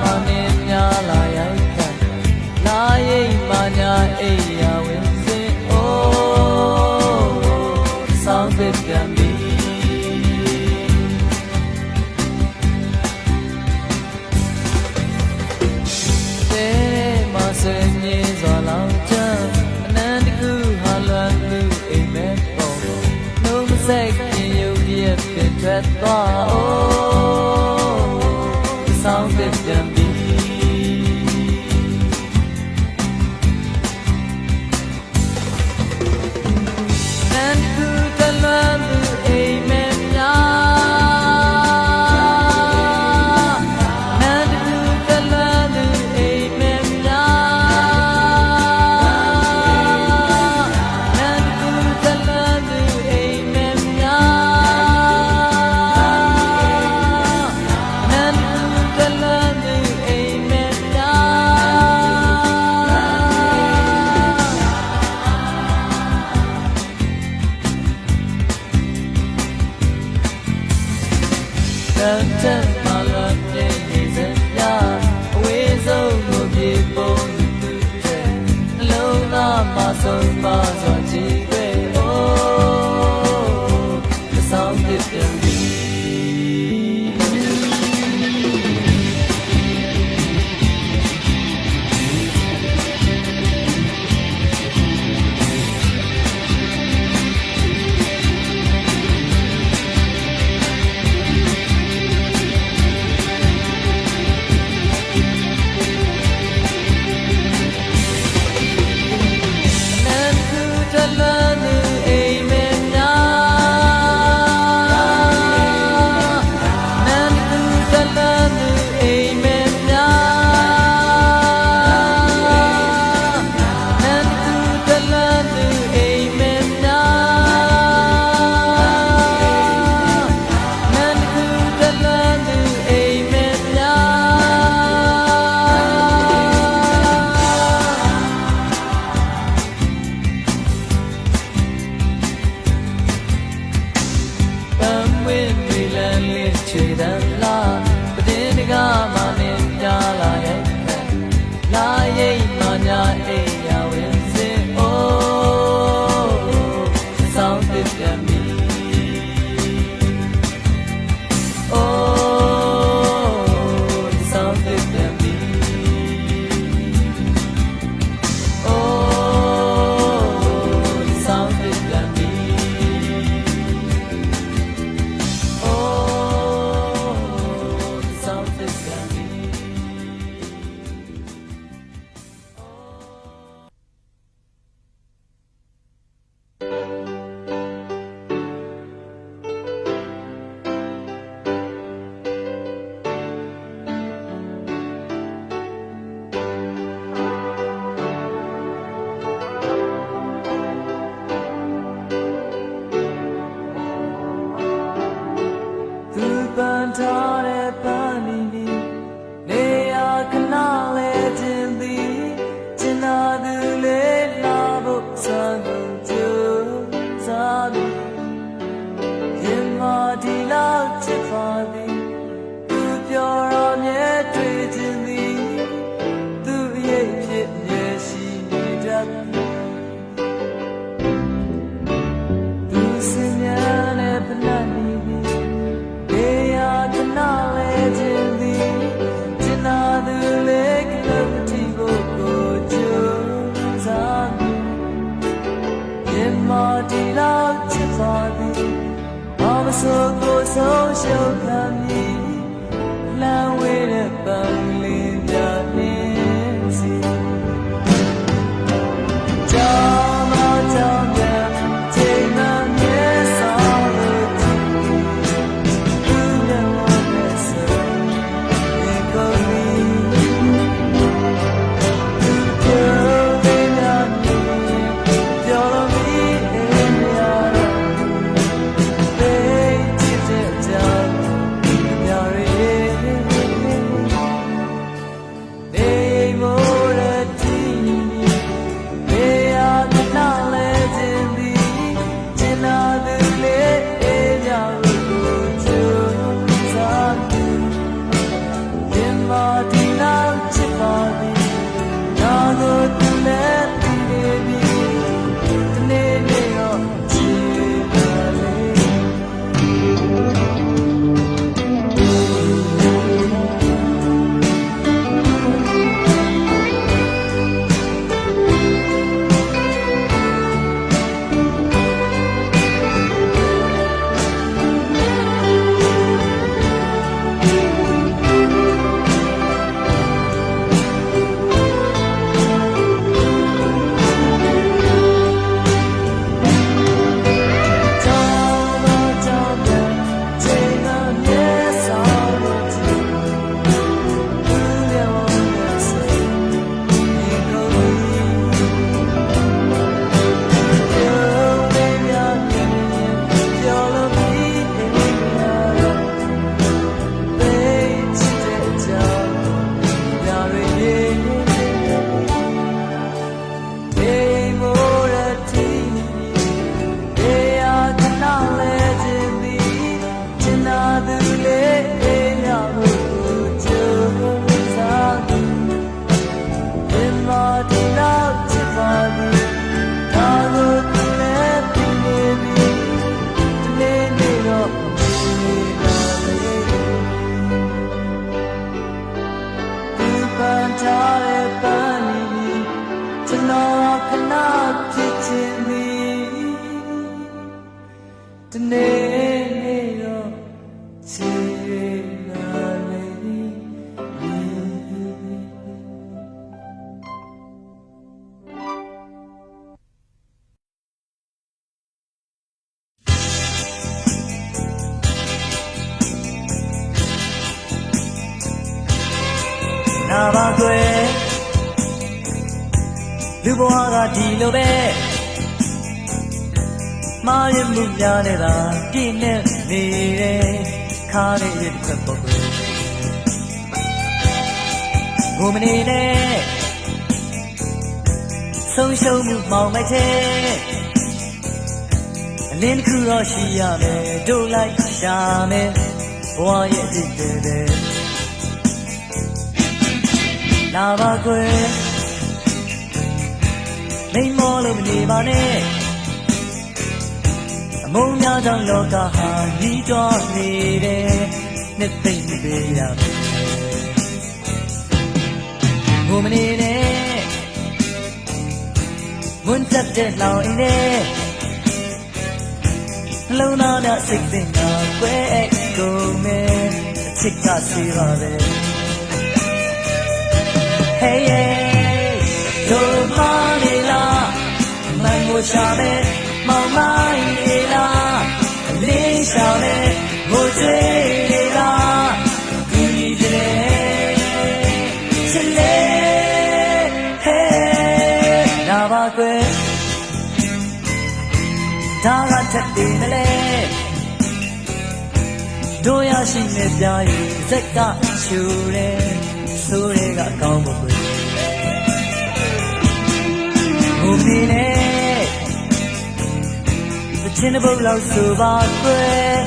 mane nyala yaikan Laye manya eya wense oh Sound it can be Masenye zwalau jam Anandiku halangu amen oh No mistake you yet can tread oh The sound that can be Anandiku halangu amen ya မာဒီနာချစ်ပါသည်နာကိုတလဲတည်နေပြီတနေ့နေ့တော့ချစ်ပါလေနာပါကွယ်လူဘဝကဒီလိုပဲမာရမှုများနေတာပြည့်နေနေတယ်ခါလေးရတစ်ခွက်ပေါ့ကွယ်ဘုံမနေနဲ့ဆုံးရှုံးမှုမောင်မိုက်တဲ့အလင်းတစ်ခုတော့ရှိရမယ်တို့လိုက်ရှာမယ်ဘဝရဲ့အစ်တဲ့ပဲနာပါကွယ်မိန်မောလို့မနေပါနဲ့အမုန်းများကြောင့်လောကဟာညီးတွားနေတယ်နှစ်သိမ့်ပေးရမယ်ဘုံမနေနဲ့မွန်းတက်တဲ့လောင်အိမ်နဲ့နှလုံးသားနဲ့စိတ်သိမ့်တာကွဲကုန်မယ်အချစ်ကစီပါပဲ Hey hey, do money la, man mo shame, mau mai la, ling shame, mo jwe la, kuni jle, chile, hey, na ba kwe, da ga chat de na le, do ya shin ne pya yi, zet ka shu le. ဆိုရဲကကောင်းဖို့ဘုံနေနဲ့တစ်ချင်းတစ်ပုတ်လောက်ဆိုပါကွယ်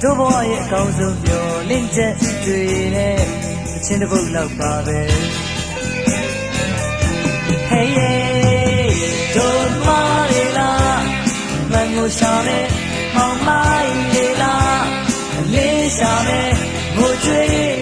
တို့ဘဝရဲ့အကောင်းဆုံးမျှော်လင့်ချက်တွေနဲ့တစ်ချင်းတစ်ပုတ်လောက်ပါပဲ Hey hey တို့မလေးလားမန်ကိုရှာမယ်မောင်မိုင်းလေးလားအလေးရှာမယ်မို့ကျွေး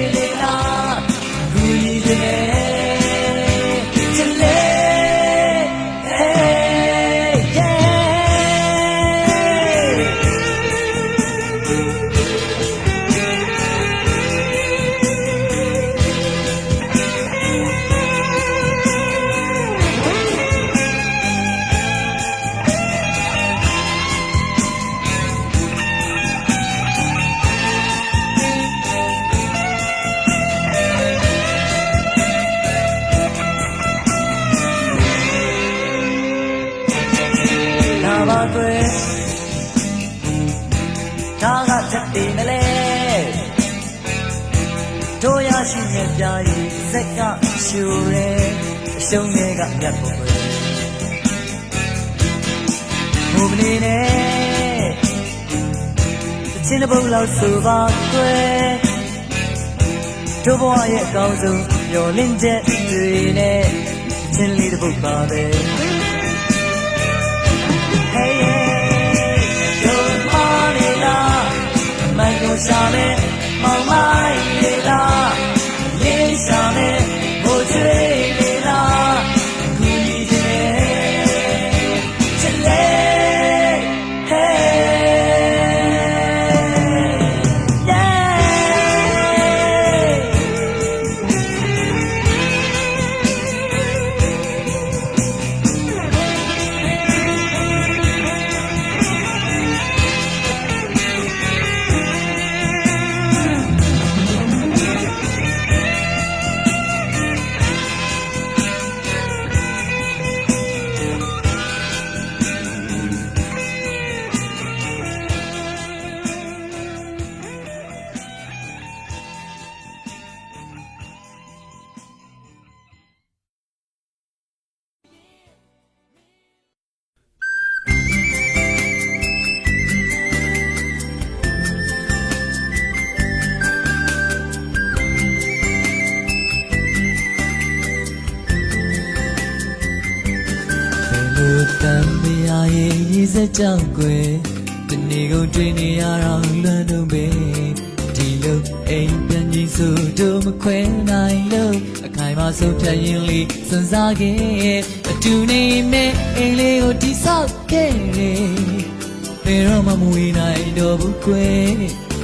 ပါကွယ်ဒါကချက်တည်မလဲတို့ရရှိနေပြားရီစက်ကရှူရဲအရှုံးတွေကမြတ်ဖို့ကွယ်ဘုံနေနဲ့တစ်ချင်းတစ်ပုတ်လောက်ဆိုပါကွယ် တို့ဘဝရဲ့အကောင်းဆုံးမျှော်လင့်ချက်တွေနဲ့ချင်းလေးတစ်ပုဒ်ပါပဲ Hey yeah တို့မနေလားမန်ကိုရှာမယ်မောင်မိုင်းလေလားလေးရှာမယ်ဘိုးချွေးလေလားကူညီတယ်ချစ်လေ Heyတမ်းမရရဲ့ရေစက်ကြောက်ွယ်တနေ့ကုန်တွေ့နေရတော့လွမ်းတော့ပဲဒီလိုအိမ်ပြန်ကြီးစို့တို့မခွဲနိုင်လို့အခိုင်အမာဆုံးဖြတ်ရင်လေးစွန့်စားခဲ့အတူနေမဲ့အိမ်လေးကိုတိဆောက်ခဲ့ဘယ်တော့မှမဝေးနိုင်တော့ဘူးကွယ်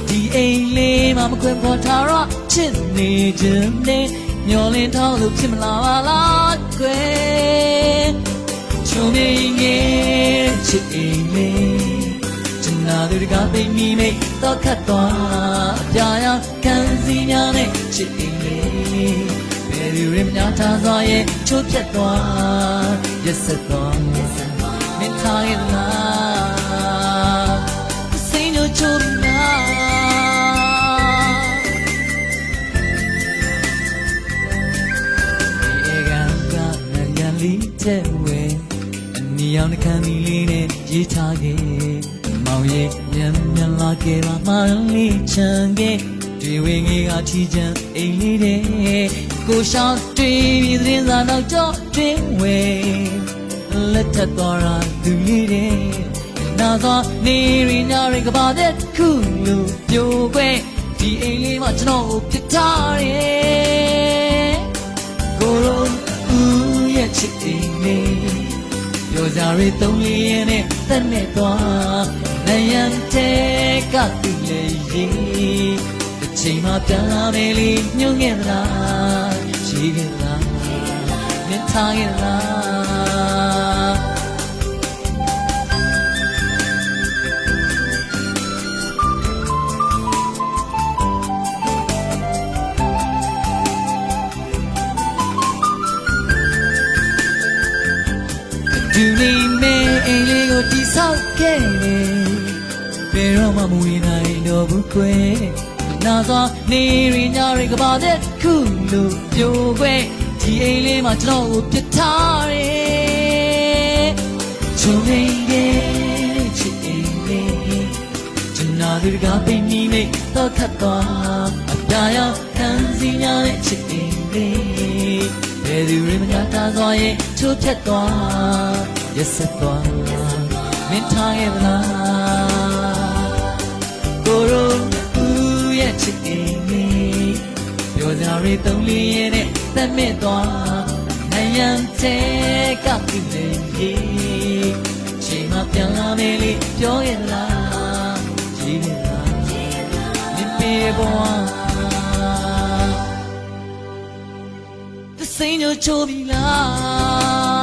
ဒီအိမ်လေးမှမခွဲပေါ်ထားတော့ချစ်နေခြင်းနဲ့မျောလင်းထောင်းလို့ဖြစ်မလာပါလားကွယ်ချုံနေငယ်ချစ်အိမ်လေးချင်နာသူတကားပိတ်မိမိတ်တော့ခတ်သွားအပြာရောင်ခံစီများနဲ့ချစ်အိမ်လေးဘယ်သူရမညာထားသွားရဲ့ချိုးဖြတ်သွားရက်ဆက်သွားမင်းထားရဲ့လားစိတ်ညိုချိုးများဒီကံကနံလီတဲ့ဝဲနီအောင်နှခမ်းလေးနဲ့ရေးထားခဲ့မောင်ရဲ့မြန်မြန်လာခဲ့ပါမှန်လေးချမ်းခဲ့တွေ့ဝင်ငယ်ကချီချမ်းအိမ်လေးတဲ့ကိုရှောင်းတွေ့ပြီးသတင်းစာတော့ကြော့တွင်ဝဲလက်ထပ်သွားတာသူလေးတဲ့နာသောနေရင်းညာရင်ကပါတဲ့ခုလိုပြိုခွဲဒီအိမ်လေးမှာကျွန်တော်ကိုပြထားတယ်ကိုရောဦးရဲ့ချစ်အိမ်လေးပြောကြရသုံးလေးရဲ့နဲ့တက်နဲ့သွားနိုင်ရန်တဲ့ကသူလေးရေးတစ်ချိန်မှပြန်လာမယ်လေညှို့ခဲ့လားရှိခဲ့လားမြင်ထားခဲ့လားဒီနေ့မဲအိမ်လေးကိုတိဆောက်ခဲ့တယ်ဘယ်တော့မှမဝေးနိုင်တော့ဘူးကွယ်နာသောနေရင်းညာရင်ကပါတဲ့ခုလိုပြိုခွဲဒီအိမ်လေးမှာကျွန်တော်ကိုပြထားတယ်ချုံနေရဲ့ချစ်အိမ်လေးကျွန်တော်ဒီကပိမိမိတ်တော့ခတ်သွားအပြာရောင်ခံစီညာနဲ့ချစ်အိမ်လေးဘယ်သူရမညာထားသွားရဲ့ချိုးဖြတ်သွားရက်ဆက်သွားမင်းထားရဲ့လားကိုရောဦးရဲ့ချစ်အိမ်လေးပြောကြရသုံးလေးရဲ့နဲ့သက်မဲ့သွားနိုင်ရန်တဲ့ကပ်ပြီးလေချိန်မှပြန်လာမယ်လေပြောရဲ့လားကြည့်ရဲ့လားမြင်ပေပေါ်စိတ်ညိုချိုးပြီလား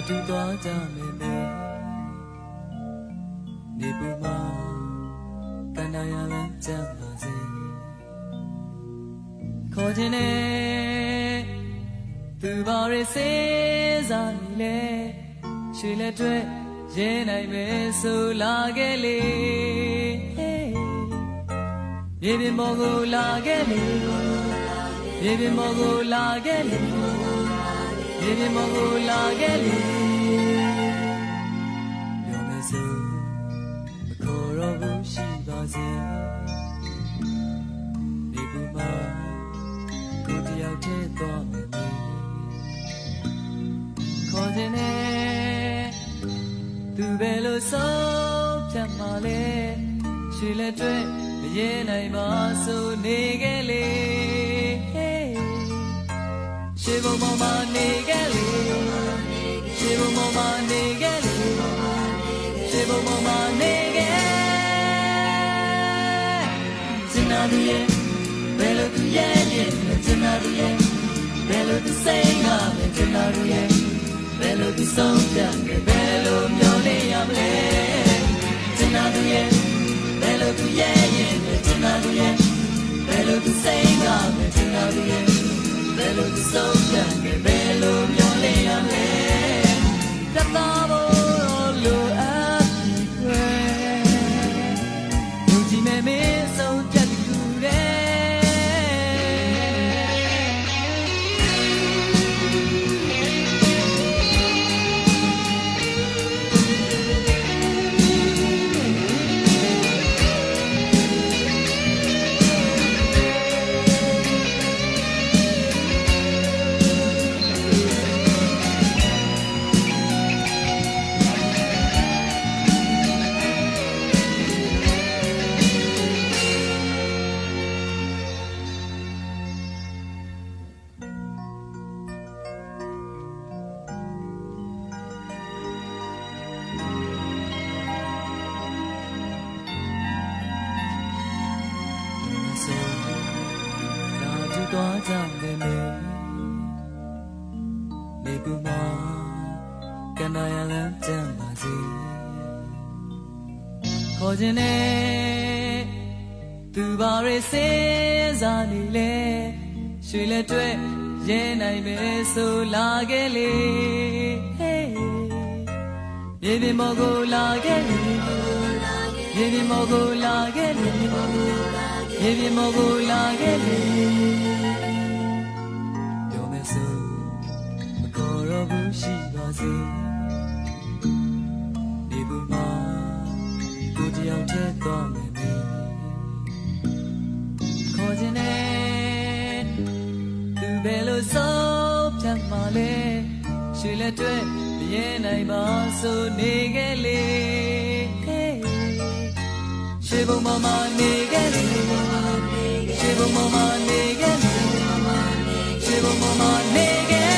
တူသွားကြမယ်မေနေပူမှာကန္နာရလမ်းကြမ်းပါစေခေါ်ခြင်းနဲ့သူပါရစေစားနေလေရွှေလက်တွေရဲနိုင်မယ်ဆိုလာခဲ့လေမြေပြင်ပေါ်ကိုလာခဲ့လေမြေပြင်ပေါ်ကိုလာခဲ့လေမြေပြင်ပေါ်ကိုလာခဲ့လေပြောမယ်ဆိုမခေါ်တော့ဘူးရှိပါစေဒီကူမှာကိုတယောက်တည်းသွားမယ်ခေါ်ခြင်းနဲ့သူပဲလို့ဆုံးဖြတ်မှလဲရွှေလက်တွေမရဲနိုင်ပါဆိုနေခဲ့လေရှေးဘုံပေါ်မှာနေခဲ့လေရှေးဘုံပေါ်မှာနေခဲ့လေရှေးဘုံပေါ်မှာနေခဲ့စင်နာသူရဲ့ဘယ်လိုသူရဲ့စင်နာသူရဲ့ဘယ်လိုသူစိတ်ကပဲစင်နာသူရဲ့ဘယ်လိုသူဆုံးဖြတ်ဘယ်လိုမျောနေရမလဲစင်နာသူရဲ့ဘယ်လိုသူရဲ့စင်နာသူရဲ့ဘယ်လိုသူစိတ်ကပဲစင်နာသူရဲ့ဘယ်လိုသူဆုံးဖြတ်ဘယ်လိုမျောနေရမလဲတသားဖို့လိုအပ်ပြီးလူကြီးမဲမဲဆုံးဖြတ်တူတယ်သွားကြတယ်နေပူမှာကန္နာရလမ်းကြမ်းပါစေခေါ်ခြင်းနဲ့သူပါရစေစားနေလေရွှေလက်တွေရဲနိုင်မယ်ဆိုလာခဲ့လေမြေပြင်ပေါ်ကိုလာခဲ့လေမြေပြင်ပေါ်ကိုလာခဲ့လေမြေပြင်ပေါ်ကိုလာခဲ့လေရှိပါစေဒီဘူမှာကိုတယောက်တည်းသွားမယ်ခေါ်ခြင်းနဲ့သူပဲလို့ဆုံးဖြတ်မှလဲရွှေလက်တွေမရဲနိုင်ပါဆိုနေခဲ့လေရှေးဘုံပေါ်မှာနေခဲ့လေရှေးဘုံပေါ်မှာနေခဲ့လေရှေးဘုံပေါ်မှာနေခဲ့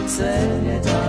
တ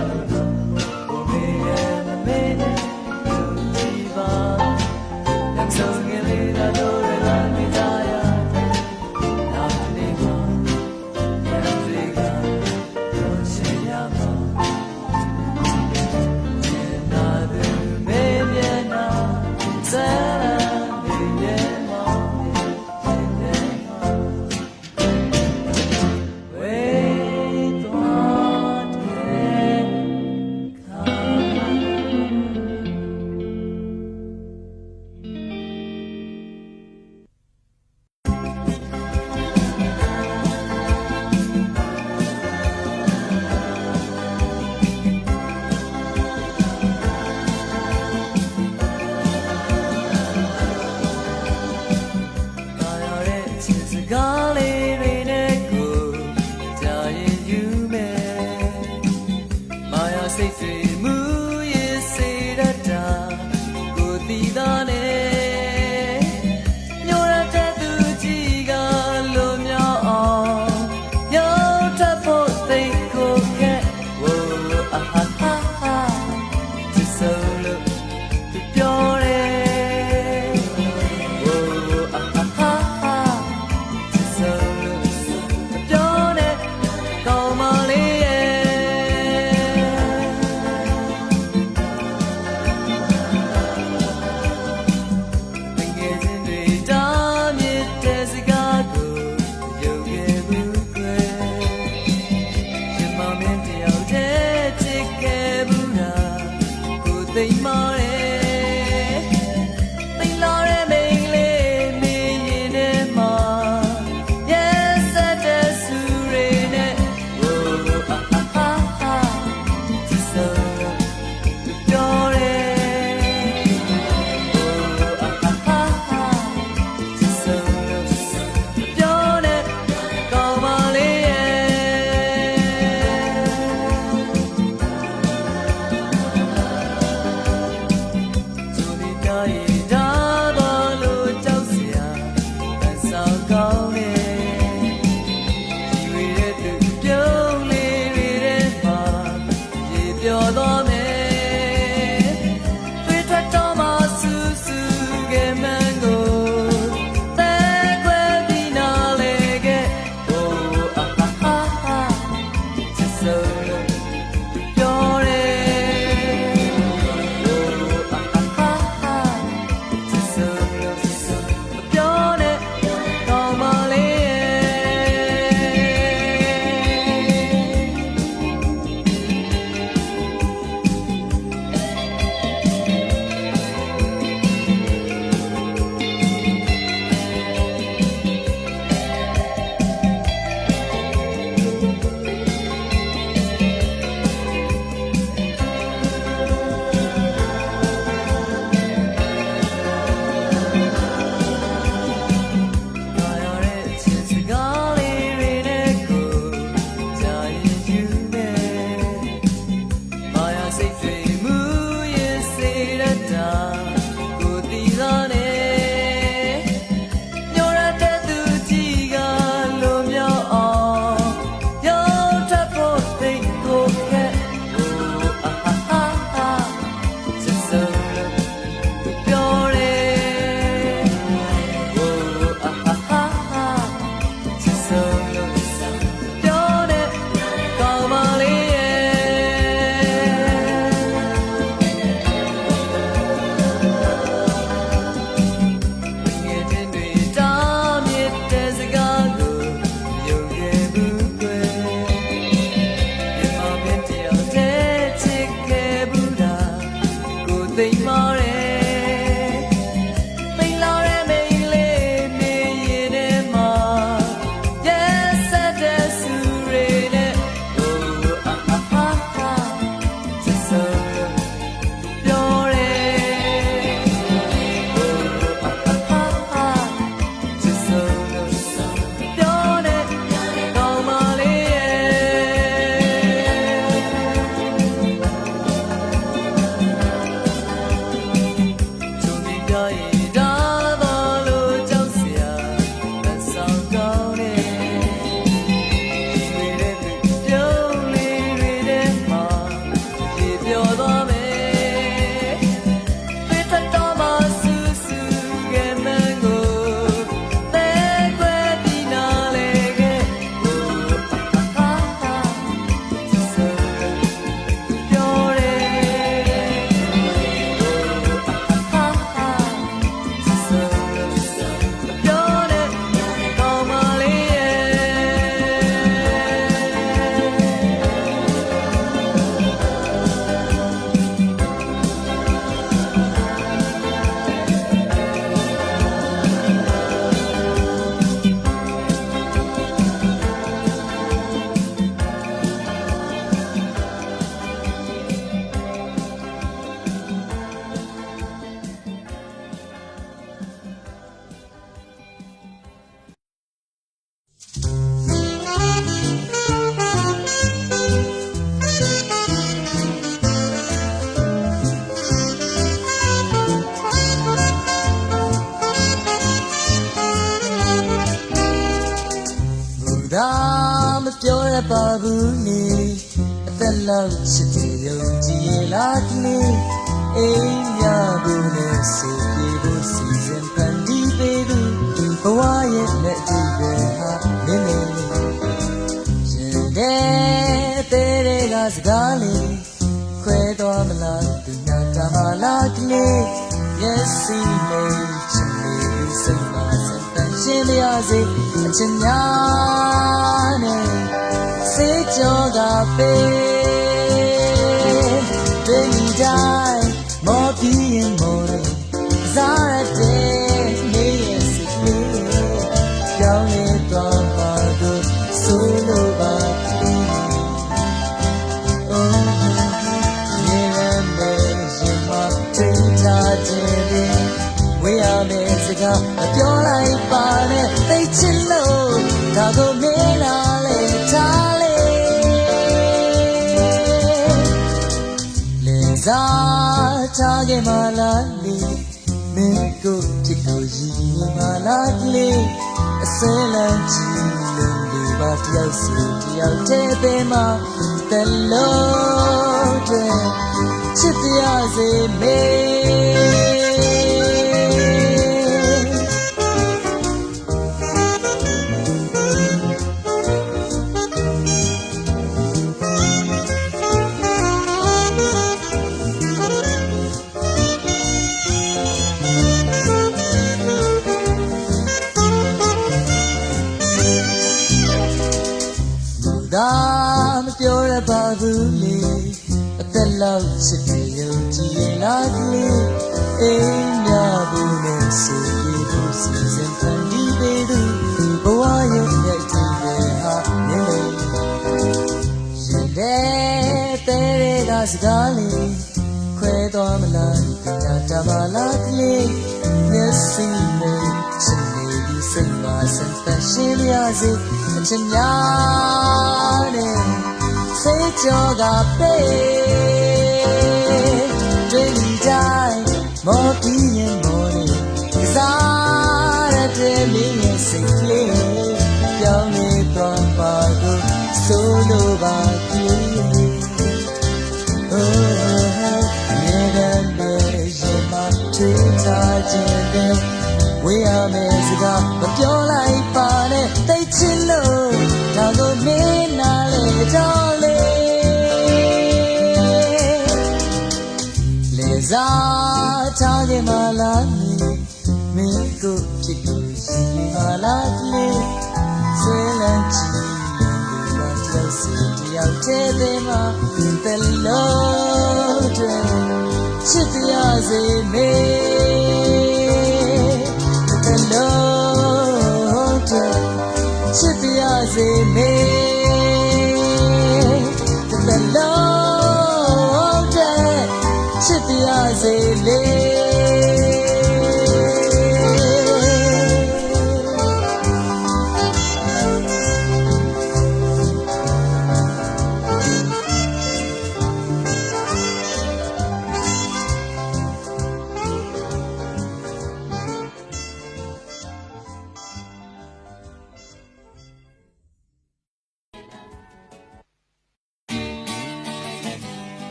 ပါဘူးနေအသက်လောက်ချစ်တယ်ယုံကြည်လားကလေးအိမ်ရဘူးနဲ့စိတ်ပြေဖို့စီစဉ်ဖန်တီးပေးသူဘဝရဲ့လက်အတူပဲဟာမင်းလေးရှင်တဲ့တဲ့ကစကားလေးခွဲသွားမလားသူညာကမလားကလေးရဲ့စီမေချင်လေးစိတ်ပါစတဲ့ရှင်မရစေအချင်များနဲ့စေကြောကပေးတွေ့မိတိုင်းမော်ပြီးရင်မော်တယ်စားရတဲ့နေရဲ့စိတ်လေးကြောင်းနေတော့ပါတော့ဆိုလိုပါမပြောလိုက်ပါနဲ့သိချင်လို့ဒါကိုမင်းလာလေထားလေလင်းစားထားခဲ့မှလားလေမင်းကိုချစ်ကိုရည်မှလားလေအစဲလမ်းကြည့်လို့ဒီပါတယောက်စီတယောက်တည်းပဲမှတလုံးတည်းချစ်ပြစေမေမပြောရပါဘူးလေအသက်လောက်ချစ်တယ်ယုံကြည်ရင်လားကလေးအိမ်မြဘူးနဲ့စိတ်ပြေဖို့စီစဉ်ဖန်တီးပေးသူဘဝရဲ့လက်တူပဲဟာနေလေရှင်တဲ့ကစကားလေးခွဲသွားမလားသူညာတမလားကလေးမျက်စိနဲ့ချစ်နေပြီးစိတ်ပါစံတရှင်ရစေအချင်များနဲ့စေကြောကပေးတွေ့မိတိုင်းမော်ပြီးရင်မော်နေစားရတဲ့မင်းရဲ့စိတ်ကလေးပြောင်းနေတော့ပါကိုဆိုလိုပါကလေးမြေတဲ့ရင်မထွေးထားခြင်းတဲ့ဝေးရမယ့်စကားမပြောလိုက်ပါနဲ့သိချင်လို့ဒါကိုမင်းနာလေတော့လေလေစားထားခဲ့မှလားမင်းကိုချစ်ကိုရှိမှလားလေဆွဲလန်းချီလူပါတယောက်စီတယောက်တည်းပဲမှတလုံးတည်းချစ်ပြစေမေတလုံးတည်းချစ်ပြစေမေတလုံးတည်းချစ်ပြစေလေ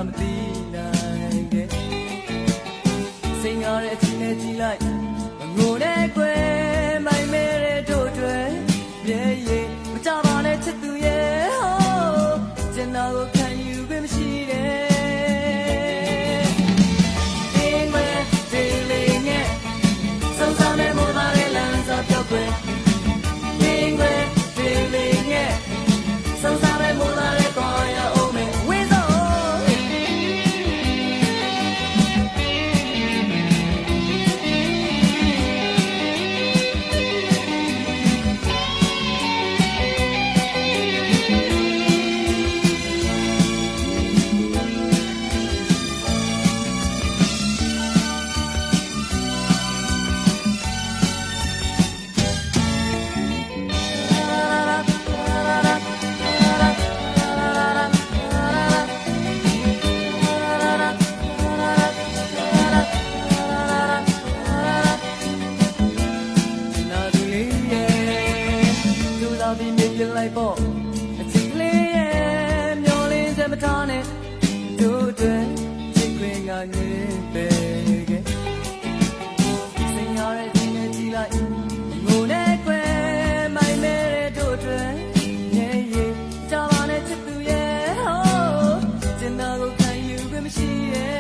မသိနိုင်တဲ့စိတ်ငါတဲ့အချင်းနဲ့ကြည်လိုက်ငိုတဲ့ကွယ်မိုင်မဲတဲ့တို့တွေမြေရီမကြပါနဲ့ချစ်သူရဲ့ဟိုးကျင်နာကိုခံယူခွင့်မရှိတဲ့အင်းမဲဒီလေးနဲ့စုံစမ်းမဲ့မိုးသားရဲ့လမ်းစာပြောက်ွယ်အင်းမဲဒီလေးနဲ့စုံစမ်းမဲ့မိုးသားရဲ့ကောင်းရအောင်မဲဝင်းစောလိုက်ပေါ့အချစ်လေးရဲ့မျောလင်းချက်မထားနဲ့တို့အတွက်ချစ်ခွင့်ကငြင်းပဲခဲ့စင်ရတဲ့ဒီနဲ့ကြည်လိုက်ငိုနဲ့ကွယ်မိုင်မဲတဲ့တို့အတွက်ငြင်းရီကြပါနဲ့ချစ်သူရဲ့ဟိုးကျင်နာကိုခံယူခွင့်မရှိရဲ့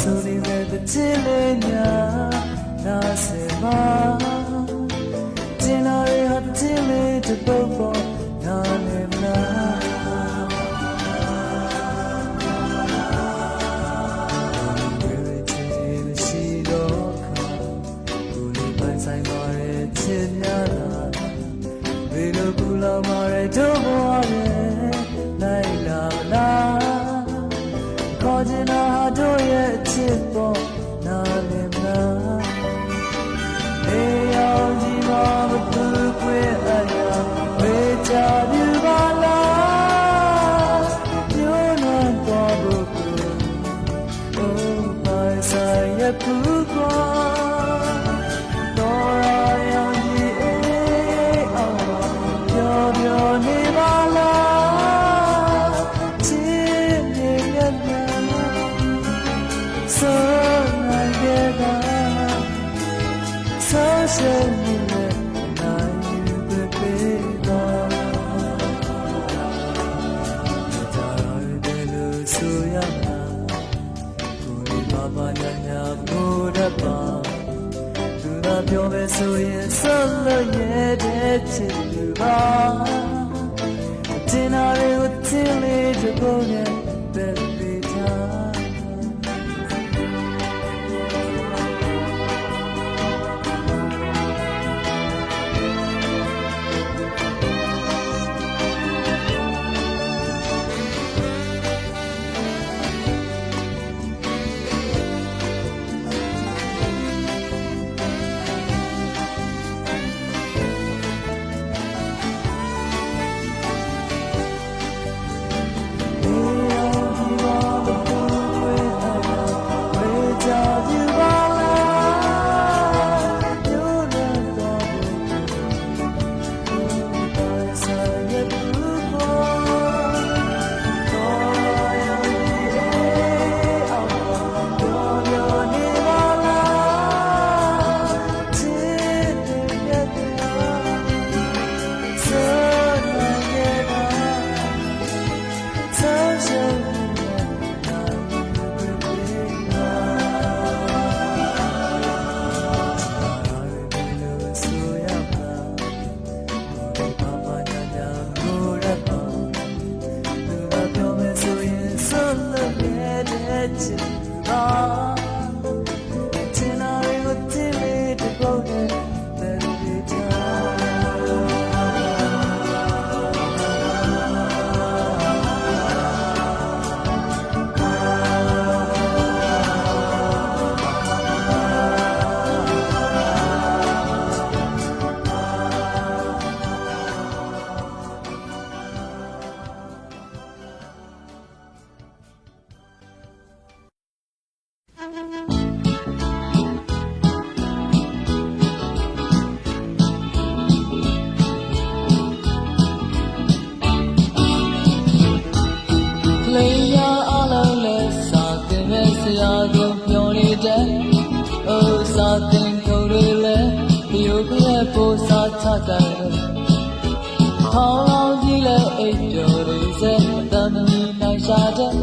ဆိုနေတဲ့ချစ်လေးများနားစပါကျင်လာရတဲ့ချစ်လေးတစ်ပုဒ်ပေါ်နားလည်မလားဘယ်လိုချစ်မရှိတော့ခါကိုလေးပိုင်ဆိုင်ပါရဲ့ချစ်များလားဘယ်လိုကူလာမရဲတို့ဘဝရဲ့လိုက်လာမလားခေါ်ချင်တာတို့ရဲ့ချစ်ပေါ်နားလည်မလားအေးရောင်ကြီးမှာမတူခွေအရာဝေးချပြပါလားညွန်းနွမ်းသွားဖို့ကိုဘုပိုင်ဆိုင်ရပူကွာတော်ရရောင်ကြီးအေးအောင်ပျော်ပျော်နေပါလားချစ်နေရSo I get out, so shall you let you be gone. So yana, kuri baba nyanya buddha ba. Do not be over so yes, solo yet you ba. Dinner with Tilly to go in, baby time. တဲ့အိုးစာတင်ခုံတွေလဲဒီလိုကလေးပိုစာချတယ်ဟောင်းလောင်းကြီးလဲအိတ်တော်တွေစဲတမ်းမီနိုင်ရှာတဲ့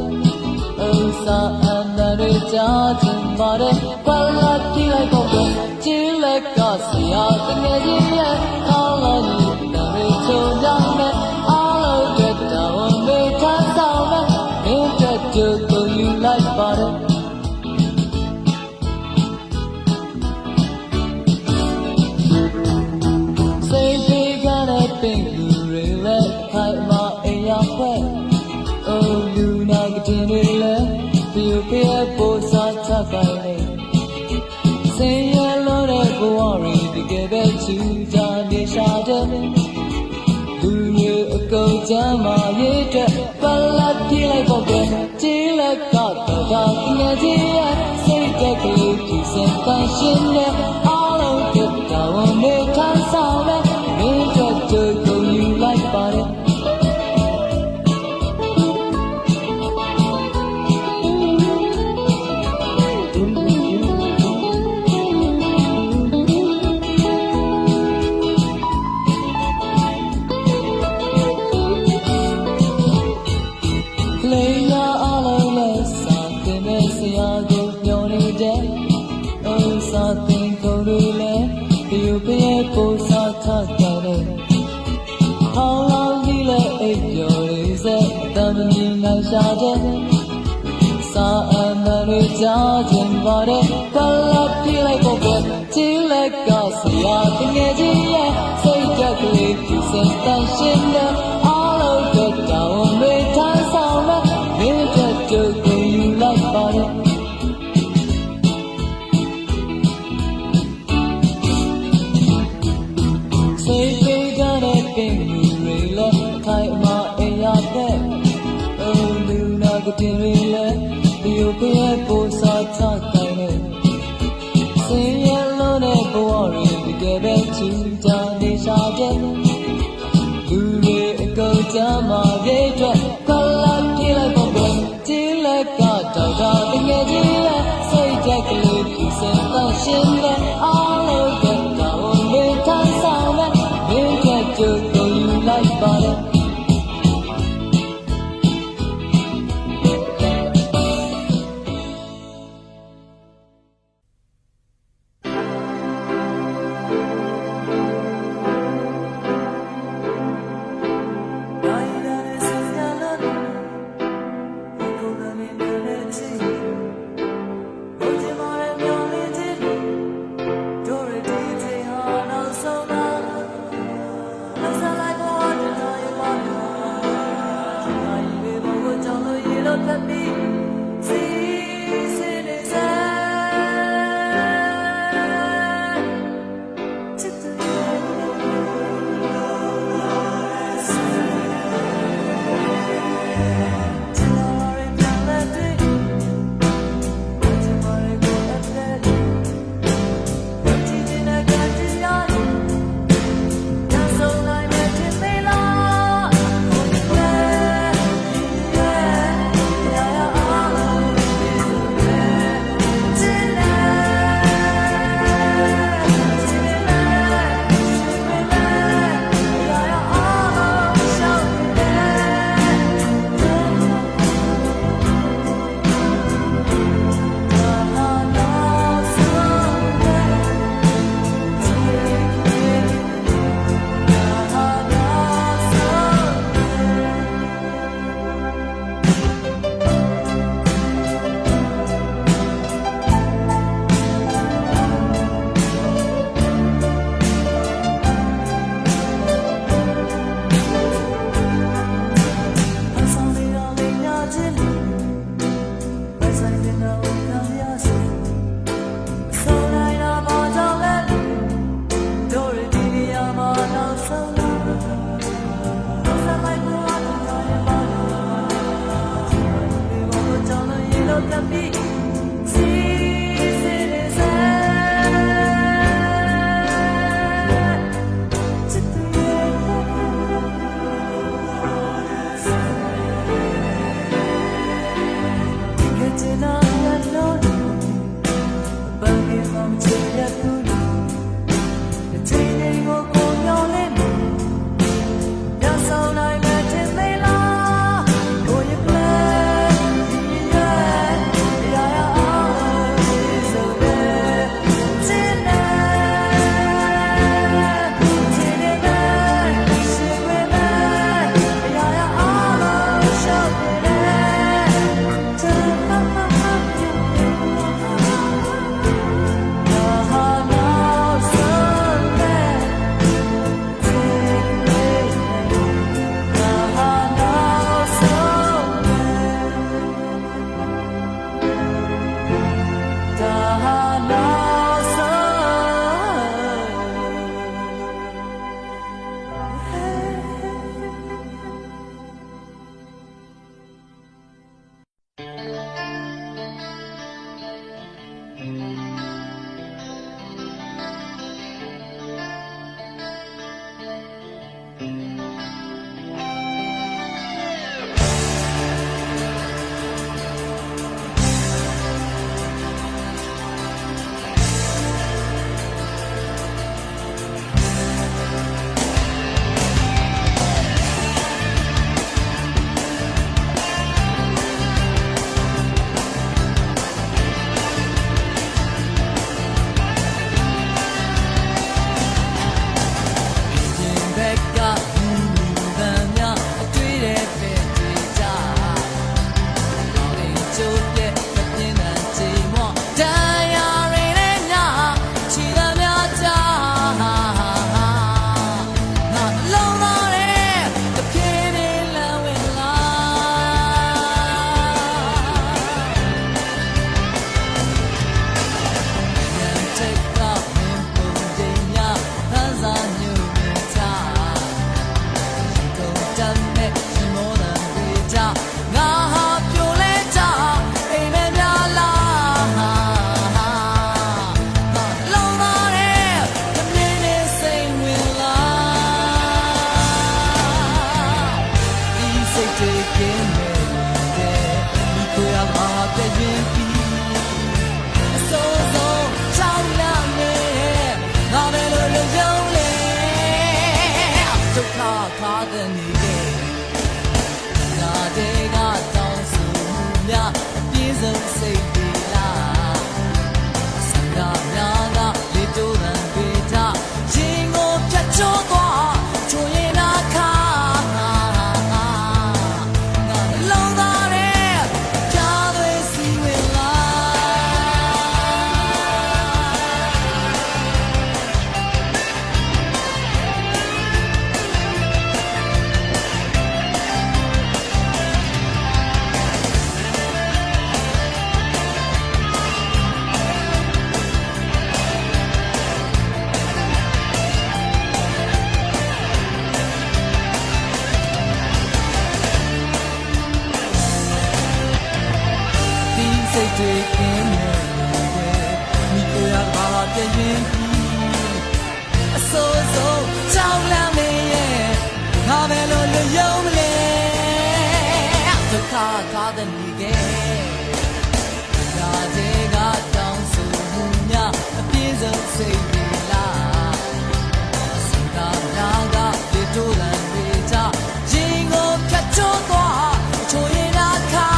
အိုးစာအန်တွေကြားချင်ပါတယ်ပလာတီလိုက်ပေါ့ကြည့်လက်ကဆရာတကယ်ကြီးရဲ့ဟောင်းလောင်းကြီးတွေချုံကြမယ်အားလုံးတဲ့တော်မေထမ်းဆောင်မယ်မင်းတို့ကိုယူလိုက်ပါတယ်စိတ်ပေးကြတဲ့ပင်လူတွေလည်းခိုင်မာအိမ်ရောက်ခွဲအိုးလူနာကတင်တွေလည်းဒီပြည့်ပိုးစားချကိုင်းနေစင်ရလို့တဲ့ဘဝတွေတကယ်ပဲချူကြနေရှာတဲ့လူမျိုးအကုန်ချမ်းမာရေးတဲ့ပလက်ပြေးလိုက်ပေါ့ကွယ်ကြည်လက်ကတော့ဒါငယ်ကြီးရဲ့စိတ်တက်ကလေးကြည့်စင်ပန်းရှင်းတဲ့အားလုံးကတော်နေထမ်းဆောင်တဲ့မင်းတို့ကိုယူလိုက်ပါတယ်စာသင်ခုံတွေလည်းဒီလိုပြည့်ပို့စာချကြတယ်ဟောင်းလောင်းကြီးလည်းအိပ်ပျော်တွေစက်တမ်းမီနိုင်ရှာတဲ့စာအန်တွေကြားချင်ပါတယ်ကလာပြေးလိုက်ပေါ့ကွယ်ကြည့်လက်ကဆရာတကယ်ကြီးရဲ့စိတ်တက်ကလေးကြည့်စင်တန်ရှင်းတဲ့အားလုံးတို့တောင်းမေးထမ်းဆောင်တဲ့မင်းတို့ကိုယူလိုက်ပါတယ်စိတ်ပေးကြတဲ့ပင်လူတွေလည်းခိုင်မာအိမ်ရတဲ့အိုးလူနာကတင်တွေလည်းဒီလိုပြည့်ပိုးစားချကိုင်းနေစင်ရလို့တဲ့ဘဝတွေတကယ်ပဲချူကြနေရှာတဲ့လူတွေအကုန်ချမ်းမာရေးအတွက်ကလာပြေးလိုက်ပေါ့ကွယ်ကြည်လက်ကတော်တာတကယ်ကြီးရဲ့စိတ်တက်ကလေးကြည့်စင်တန်ရှင်းတဲ့အားလုံးကတော်နေထမ်းဆောင်တဲ့မင်းတို့ကိုယူလိုက်ပါတယ် ခါတဲ့နေခဲ့နာတဲ့ကတောင်းဆိုများအပြည့်စုံစိတ်တွေလားစံကားများကလေတိုးတန်တွေထားရင်ကိုဖြတ်ချိုးသွားချိုးရင်နာခါစိတ်တွေကင်းနေတယ်မိကိုရပါပြည့်ရင်အစိုးစိုးချောင်းလမ်းနေရဲ့ငါပဲလို့လွယုံမလဲဒုက္ခကားတဲ့နေခဲ့ဒါတဲ့ကတောင်းဆိုမှုများအပြည့်စုံစိတ်တွေလားစံကားများကလေတိုးလမ်းတွေချရင်ကိုဖြတ်ချိုးသွားချိုးရင်နာခါ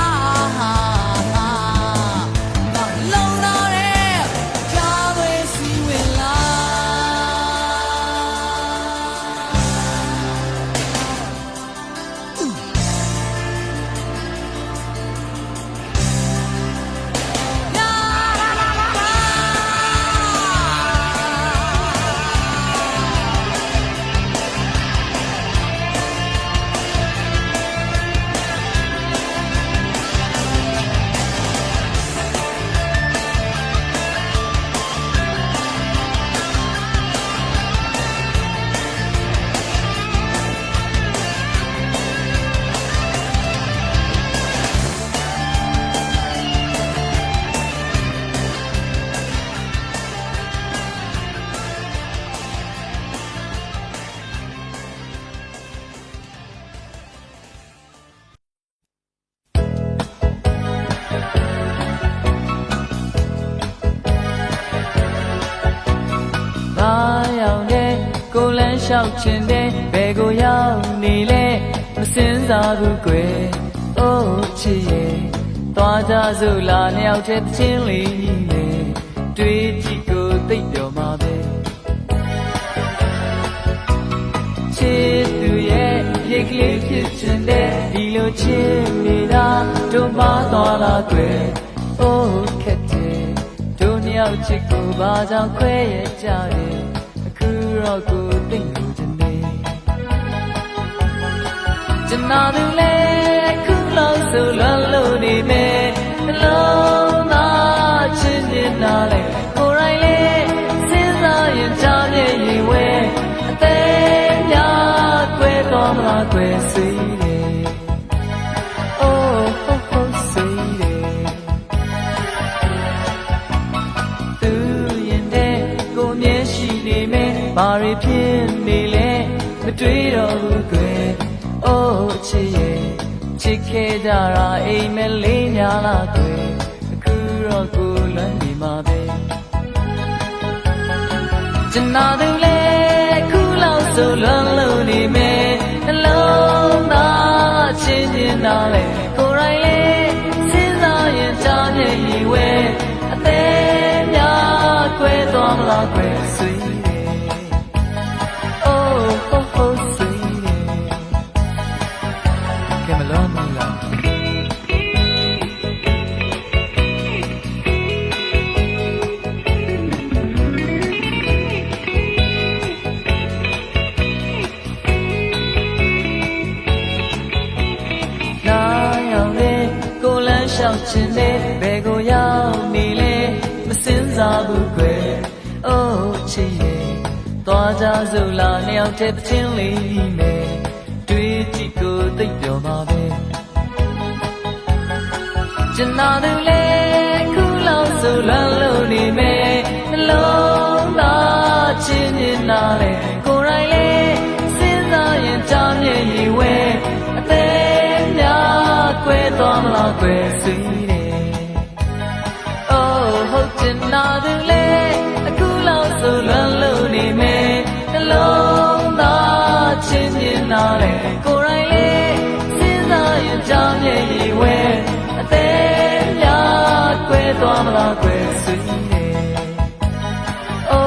ကိုလန်းလျှောက်ချင်တဲ့ဘယ်ကိုရောက်နေလဲမစင်စားဘူးကွယ်အိုးချစ်ရဲ့သွားကြစို့လာနှစ်ယောက်တည်းချင်းလေးနဲ့တွေးကြည့်ကိုသိပ်တော်မှာပဲချစ်သူရဲ့ရိတ်ကလေးဖြစ်ချင်တဲ့ဒီလိုချစ်နေတာတို့မသွားလားကွယ်အိုးခက်တယ်တို့နှစ်ယောက်ချစ်ကိုဘာကြောင့်ခွဲရကြတယ်တော့ကိုသိနေခြင်းနေကျွန်တော်တို့လည်းခုလောက်ဆိုလွန်လို့နေမယ်နှလုံးသားချင်းနေတာလေကိုယ်တိုင်လည်းစဉ်းစားရင်ကြားမြင်ရင်ဝဲအသေးများကွယ်တော်မလားကွယ်စေးတယ်အိုးဟိုဟိုစေးတယ်သူရင်တဲ့ကိုမြဲရှိနေမယ်ဘာတွေဖြစ်နေလဲမတွေးတော့ဘူးကွယ်အိုးချစ်ရဲ့ချစ်ခဲ့ကြတာအိမ်မလေးများလားကွယ်အခုတော့ကိုလွမ်းနေမှာပဲကျွန်တော်တို့လည်းခုလောက်ဆိုလွန်လို့နေမယ်နှလုံးသားချင်းနေတာလေကိုယ်တိုင်လည်းစဉ်းစားရင်ကြားမြင်ရင်ဝဲအသေးများကွယ်သွားမလားကွယ်ဆွေးရှောက်ချင်တဲ့ဘယ်ကိုရောက်နေလဲမစင်စားဘူးကွယ်အိုးချစ်ရဲ့သွားကြစို့လာနှစ်ယောက်တည်းချင်းလေးနဲ့တွေးကြည့်ကိုသိပ်ပြောမှာပဲကျွန်တော်တို့လည်းခုလောက်ဆိုလွန်လို့နေမယ်နှလုံးသားချင်းနေတာလေကိုယ်တိုင်လည်းစဉ်းစားရင်ကြားမြင်ရင်ဝဲအသေးများကွယ်သွားမလားကွယ်စေးတယ်အိုးဟုတ်ချင်တာသူလေအခုလောက်ဆိုလွန်လို့နေမယ်နှလုံးသားချင်းမြင် ကိုယ်တိုင်လေးစဉ်းစားရကြောင်းရဲ့ရေဝဲအသေးများကွဲသွားမလားကွယ်ဆွေးနေ Oh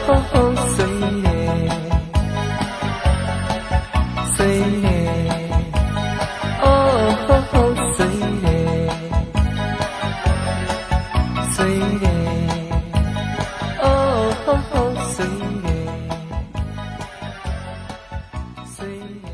ho ho ဆွေးနေဆွေးနေ Oh ho ho ဆွေးနေဆွေးနေ Oh ho ho ဆွေးနေဆွေးနေ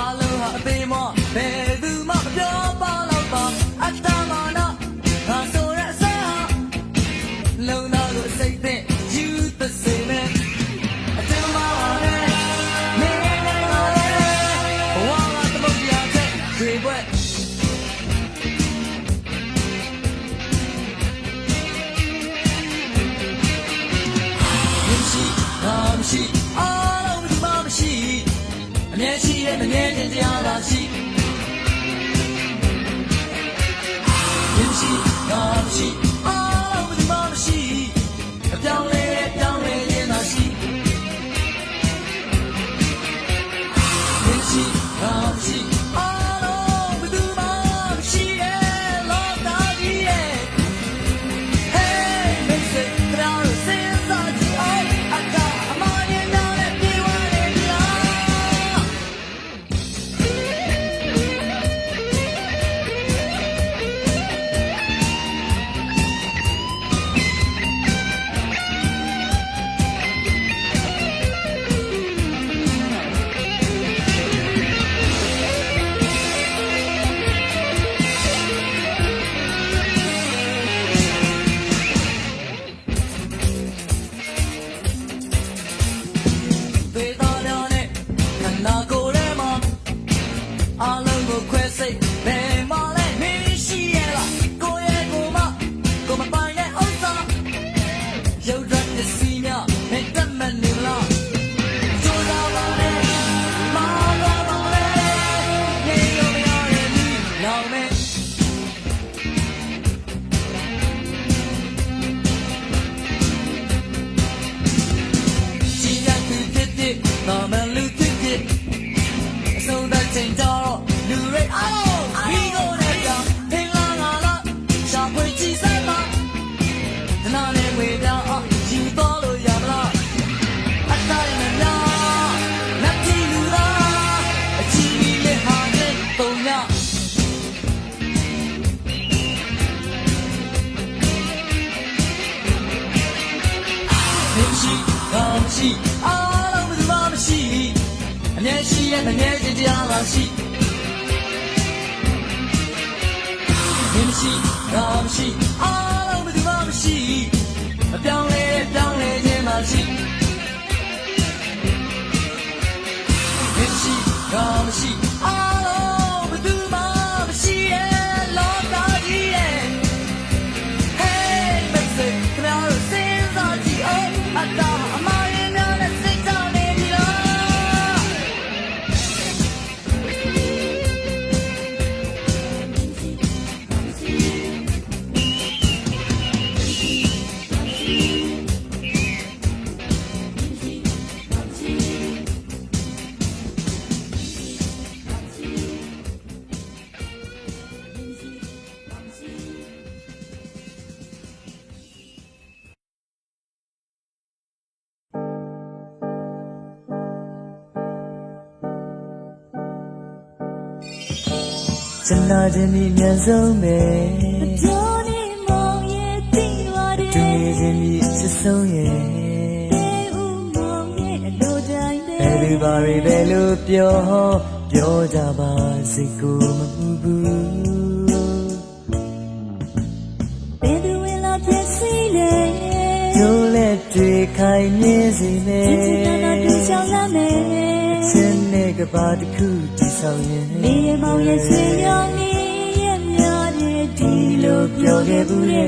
Aloha bemo bedu ma pyo pa lo pa atama na ha so ra sa lo na lo sai the you the same man atama ne me ne ma ne wa ma to ya te kwe bwe yimshi namshi alo ma shi အမြဲရှိရဲ့မမြဲခြင်းတရားသာရှိရင်းရှိငါမရှိအားလုံးဒီမှာမရှိအပြောင်းလဲပြောင်းလဲခြင်းသာရှိရင်းရှိငါမရှိအားလုံးဘယ်သူမှမရှိရဲ့လောကကြီးရဲ့ Hey make it proud since I die I got a million dollar you want it love ကျနာခြင်းဒီမြန်ဆုံးပဲပြောနေမောင်ရဲ့ ဆုံးရဲ့ ဘယ်သူပါရီဘယ်လိုပြောကြပါစိတ်ကိုမပူဘူးဘယ်သူဝင်လာဖြစ်စီလဲတို့လက်တွေခိုင်မြဲစီမယ်ချစ်တာတူချောင်းလာမယ်အချင်းနဲ့ကဘာတစ်ခုတည်ဆောင်ရင်နေမောင်ရဲ့ချွေရောင်နေရဲ့များတဲ့ဒီလိုပြောခဲ့ဘူးလေ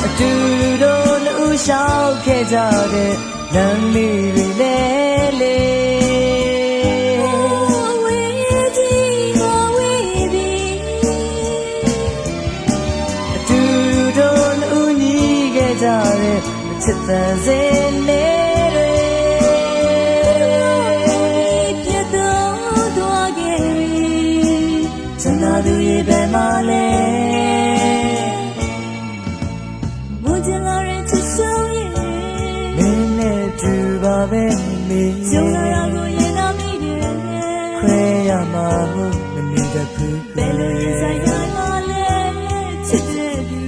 အတူတို့လူရှောက်ခဲ့ကြတဲ့လမ်းလေးတွေလဲလေဝေးကြီးမဝေးပြီအတူတို့လူညီခဲ့ကြတဲ့ချစ်တဲ့စင်လေးတွေပြတ်သွားခဲ့ပြီချမ်းသာသူရဲ့ဘယ်မှာလဲမူချလာတဲ့ချစ်ဆုံးရဲ့တူပါပဲမေကျုံလာကိုရင်နာမိတယ်ခွဲရမှာမို့မနေတတ်ဘူးဘယ်လိုရင်ဆိုင်ရမှာလဲချစ်တဲ့သူ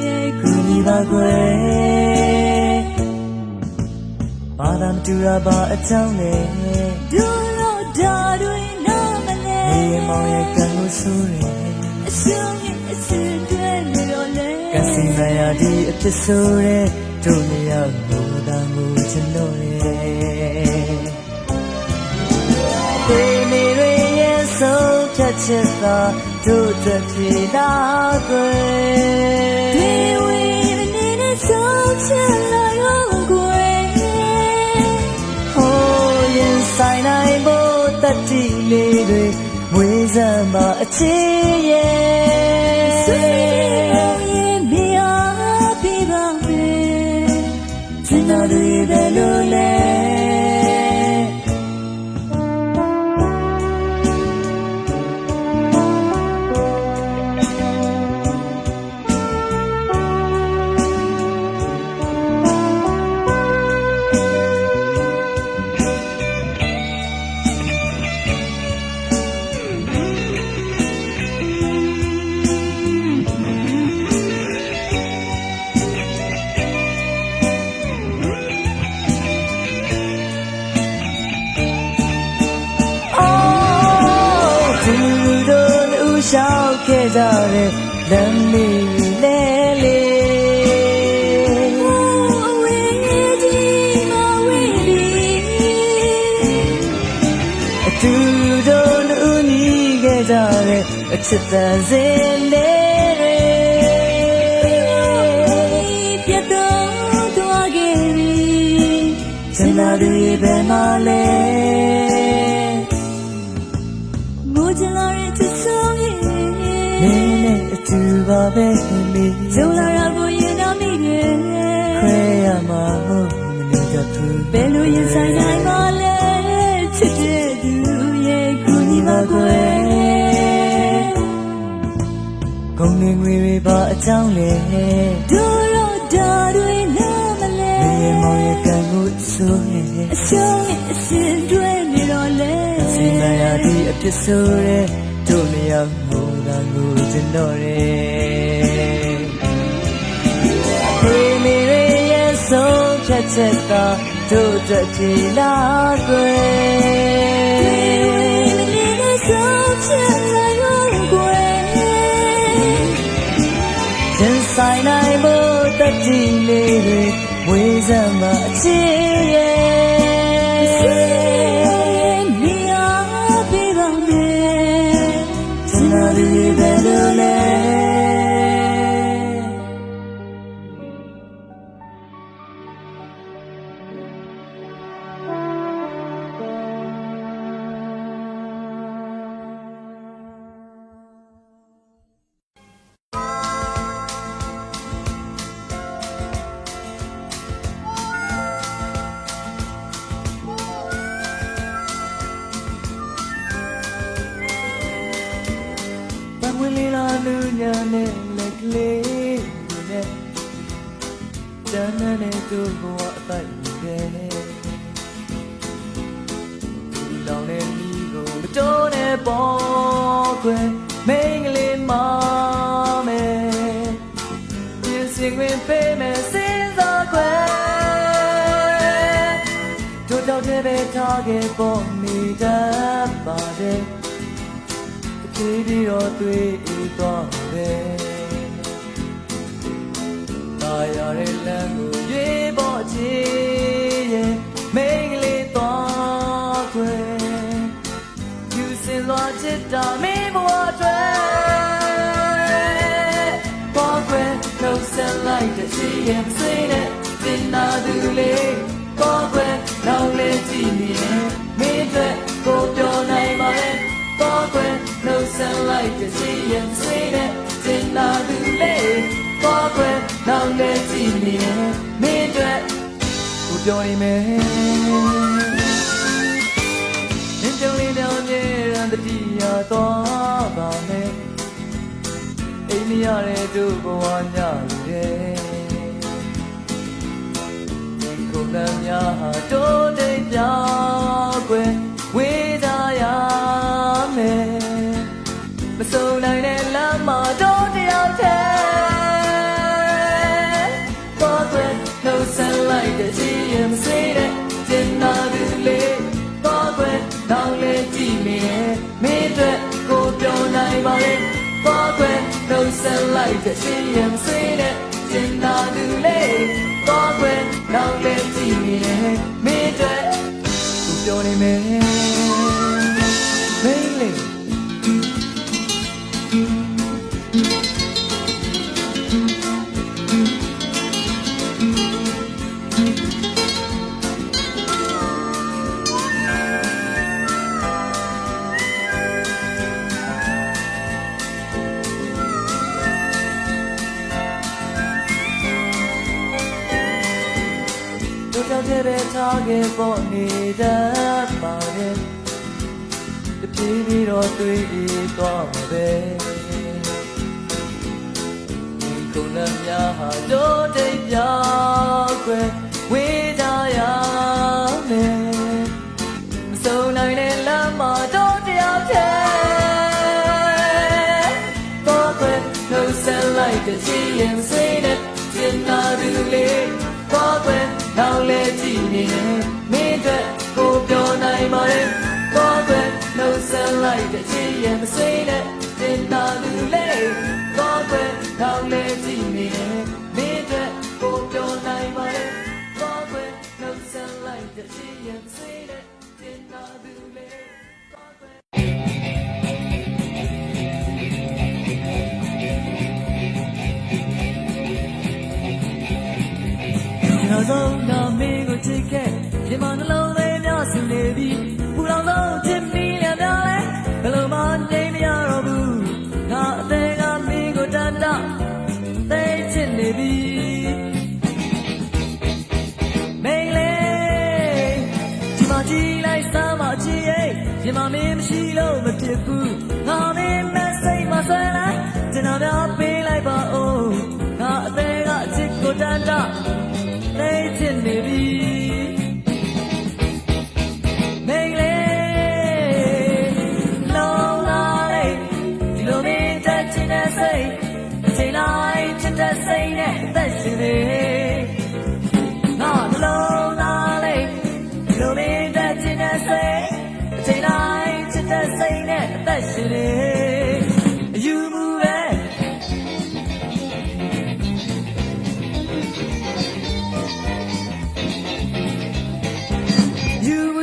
ရဲ့ကူညီပါကွယ်ဘာသာမတူတာပါအချောင်းနဲ့ဒူလို့ဒါတွေနားမလဲမေမောင်ရဲ့ကံကိုဆိုးတယ်အရှုံးရဲ့အစင်တွေနေတော့လဲကစီမရဒီအဖြစ်ဆိုးတဲ့တို့နေရလို့တန်ကိုချင်လို့လေဒီနေရဲ့ဆုံးဖြတ်ချက်သာတို့သက်ဖြစ်လာကွယ်ဒီဝေးနေနဲ့ဆုံးဖြတ်လာရောကွယ်ဟိုရင်ဆိုင်နိုင်ဖို့တတိလေးတွေဝေးစမ်းပါအချစ်ရဲ့ဆွေရဲ့မြေအားပေးပါမယ်ချင်တာတွေဘယ်လိုလဲရှောက်ခဲ့ကြတဲ့လမ်းလေးလဲလေဝေးကြီးမဝေးပြီအတူတို့လူညီခဲ့ကြတဲ့အချစ်တန်စင်လေးတွေပြတ်သွားခဲ့ပြီချမ်းသာတွေဘယ်မှာလဲငိုချင်လာတဲ့ချစ်ဆုံးရဲ့နေနဲ့အတူပါပဲမေကျုံလာရကိုရင်နာမိတယ်ခွဲရမှာဟုတ်မနေတတ်ဘူးဘယ်လိုရင်ဆိုင်နိုင်မလဲချစ်တဲ့သူရဲ့ကူညီပါကွယ်ဂုဏ်ငွေတွေပါအကြောင်းလဲတို့တော့ဒါတွေနားမလဲမြေမောင်ရဲ့ကံကိုဆိုးရဲ့အရှုံးရဲ့အရှင်တွေနေတော့လဲစီမရဒီအဖြစ်ဆိုးတဲ့တို့နေရာမို့လာကိုကျင်တော့တယ်ဒီမေရဲ့ဆုံးဖြတ်ချက်သာတို့သက်ဖြစ်လာကွယ်ဒီနေ့ဆုံးဖြတ်လာရောကွယ်ရင်ဆိုင်နိုင်ဖို့တတိလေးတွေဝေးစမ်းမအချစ်ရဲ့ဘယ်လိုလဲဝင်လေလာလူညာနဲ့လက်ကလေးနဲ့တန်းနဲ့တို့ဘဝအတိုင်းပဲလောင်တဲ့မိကိုမတိုးနဲ့ပေါ်ခွဲမင်းကလေးမမဲပြင်းစင်ခွေ ခဲ့ပေါ်နေတတ်ပါတယ်တဖြည်းဖြည်းတော့တွေ့သွားတယ်တာရတဲ့လမ်းကိုရွေးပေါ်ချေရဲ့မိန်းကလေးသွားခွဲယူစင်သွားချစ်တာမင်းဘဝအတွက်သွားခွဲနှုတ်ဆက်လိုက်တဲ့ရှိရင်ဆွေးနဲ့တင်နာသူလေးသွားခွဲနောက်လေးကြည့်နေတယ်မင်းအတွက်ကိုပြောနိုင်ပါရဲ့သွားခွဲနှုတ်ဆက်လိုက်တဲ့ရှိရင်ဆွေးနဲ့တင်နာသူလေးသွားခွဲနောက်လေးကြည့်နေတယ်မင်းအတွက်ကိုပြောနေမယ်မင်းကြောင့်လေးတောင်မြေရန်တတိယသွားပါမယ်အိမ်မရတဲ့တို့ဘဝညလူတဲ့ဒီကုန်လမ်းများဟာတိုးတိတ်ပြောင်းကွယ်ဝေးကြရမယ်မစုံနိုင်တဲ့လမ်းမှာတို့တယောက်တည်းသွားကွယ်နှုတ်ဆက်လိုက်တဲ့ကြည်ရင်မစေးတဲ့ကျင်နာသူလေးသွားကွယ်နောက်လေးကြည့်နေမင်းအတွက်ကိုပြောနိုင်ပါလေသွားကွယ်နှုတ်ဆက်လိုက်တဲ့ကြည်ရင်မစေးတဲ့ကျင်နာသူလေးသွားကွယ်နောက်လေးကြည့်နေမင်းအတွက်ကိုပြောနေမယ်မင်းလေးတို့ကြောင့်တဲ့ထားခဲ့ပေါ်နေတတ်ပါတယ်တပြေးပြီးတော့တွေ့သွားမှာပဲဒီကုန်လမ်းများဟာတို့တိတ်ပြောင်းခွဲဝေးကြရမယ်မစုံနိုင်တဲ့လမ်းမှာတို့တယောက်တည်းတော့ခွဲနှုတ်ဆက်လိုက်တဲ့ကြည်ရင်ဆွေးနဲ့ကျင်နာသူလေးတော့ခွဲနောက်လေကြည့်နေမင်းအတွက်ကိုပြောနိုင်ပါရဲ့တော့ခွဲနှုတ်ဆက်လိုက်တဲ့ကြည်ရင်မဆွေးနဲ့တင်နာသူလေးတော့ခွဲနောက်လေကြည့်နေမင်းအတွက်ကိုပြောနိုင်ပါရဲ့တော့ခွဲနှုတ်ဆက်လိုက်တဲ့ကြည်ရင်မဆွေးနဲ့တင်နာသူလေးတော့ခွဲနောက်ဆုံးတော့မင်းကိုချစ်ခဲ့ဒီမှာနှလုံးသွင်းများဆူနေပြီပူလောင်ဆုံးချစ်ပြီးလည်းများလဲဘယ်လိုမှနေမရတော့ဘူးငါအသေးကမင်းကိုတတ်တာသိချစ်နေပြီမင်းလေးဒီမှာကြည့်လိုက်စမ်းမကြည့်ရဲ့ဒီမှာမင်းမရှိလို့မဖြစ်ဘူးငါမင်းမစိတ်မဆွဲလိုက်ကျွန်တော်များပေးလိုက်ပါဦးငါအသေးကအချစ်ကိုတတ်တာသိချစ်နေပြီမိန်းလေးလုံးလာလေဒီလိုမင်းတက်ချင်တဲ့စိတ်အချိန်လိုက်ချစ်တဲ့စိတ်နဲ့အသက်ရှင်နေငါနှလုံးလာလေဒီလိုမင်းတက်ချင်တဲ့စိတ်အချိန်လိုက်ချစ်တဲ့စိတ်နဲ့အသက်ရှင်နေအယူမှုပဲ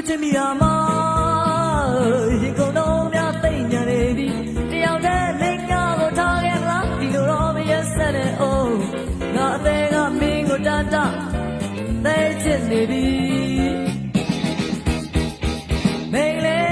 ချစ်မိရမရင်ကုန်တော့များသိညာနေပြီတယောက်တည်းမင်းငါကိုထားခဲ့မလားဒီလိုတော့မရက်ဆက်တဲ့အိုးငါအသေးကမင်းကိုတတ်တာသိချစ်နေပြီမင်းလေး